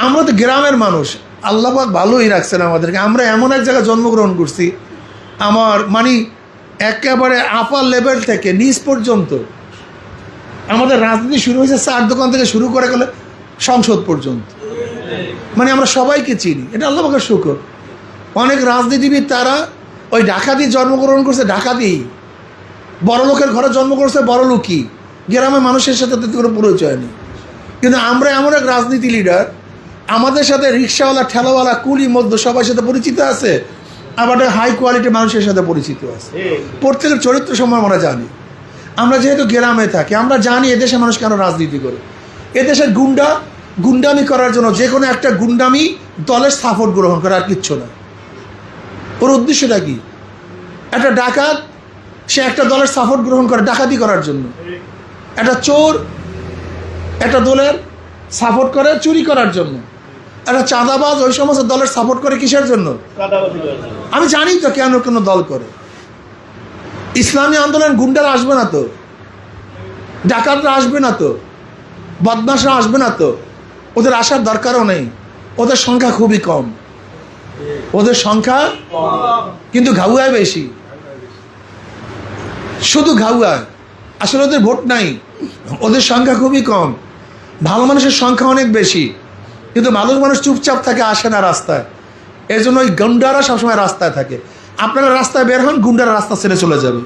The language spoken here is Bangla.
আমরা তো গ্রামের মানুষ, আল্লাহ পাক ভালোই রাখছেন আমাদেরকে। আমরা এমন এক জায়গায় জন্মগ্রহণ করছি, আমার মানে একেবারে আপার লেভেল থেকে নিচ পর্যন্ত আমাদের রাজনীতি শুরু হয়েছে চার দোকান থেকে শুরু করে গেলে সংসদ পর্যন্ত, মানে আমরা সবাইকে চিনি। এটা আল্লাহ পাকের শুকর। অনেক রাজনীতিবিদ তারা ওই ডাকাতি জন্মগ্রহণ করছে, ডাকাতি বড় লোকের ঘরে জন্ম করছে, বড় লোকই, গ্রামের মানুষের সাথে তাদের কোনো পরিচয় নেই। কিন্তু আমরা এমন এক রাজনীতি লিডার, আমাদের সাথে রিক্সাওয়ালা, ঠেলাওয়ালা, কুলি মধ্য সবার সাথে পরিচিত আছে, আবার হাই কোয়ালিটির মানুষের সাথে পরিচিত আছে। প্রত্যেকের চরিত্র সম্মান আমরা জানি। আমরা যেহেতু গ্রামে থাকি, আমরা জানি এদেশের মানুষ কেন রাজনীতি করে। এদেশের গুন্ডামি করার জন্য যে কোনো একটা গুন্ডামি দলের সাপোর্ট গ্রহণ করে, আর কিচ্ছু না। ওর উদ্দেশ্যটা কি? একটা ডাকাত সে একটা দলের সাপোর্ট গ্রহণ করে ডাকাতি করার জন্য, একটা চোর একটা দলের সাপোর্ট করে চুরি করার জন্য, একটা চাঁদাবাজ ওই সমস্ত দলের সাপোর্ট করে কিসের জন্য? আমি জানি তো কেন কোনো দল করে। ইসলামী আন্দোলন গুন্ডারা আসবে না তো, ডাকাতরা আসবে না তো, বদমাশরা আসবে না তো, ওদের আসার দরকারও নেই। ওদের সংখ্যা খুবই কম, ওদের সংখ্যা কিন্তু ঘাউয়ায় বেশি, শুধু ঘাউয়ায়। আসলে ওদের ভোট নাই, ওদের সংখ্যা খুবই কম। ভালো মানুষের সংখ্যা অনেক বেশি, কিন্তু মানুষ চুপচাপ থাকে, আসে না রাস্তায়। এর জন্য ওই গুন্ডারা সবসময় রাস্তায় থাকে। আপনারা রাস্তায় বের হন, গুন্ডারা রাস্তা ছেড়ে চলে যাবে।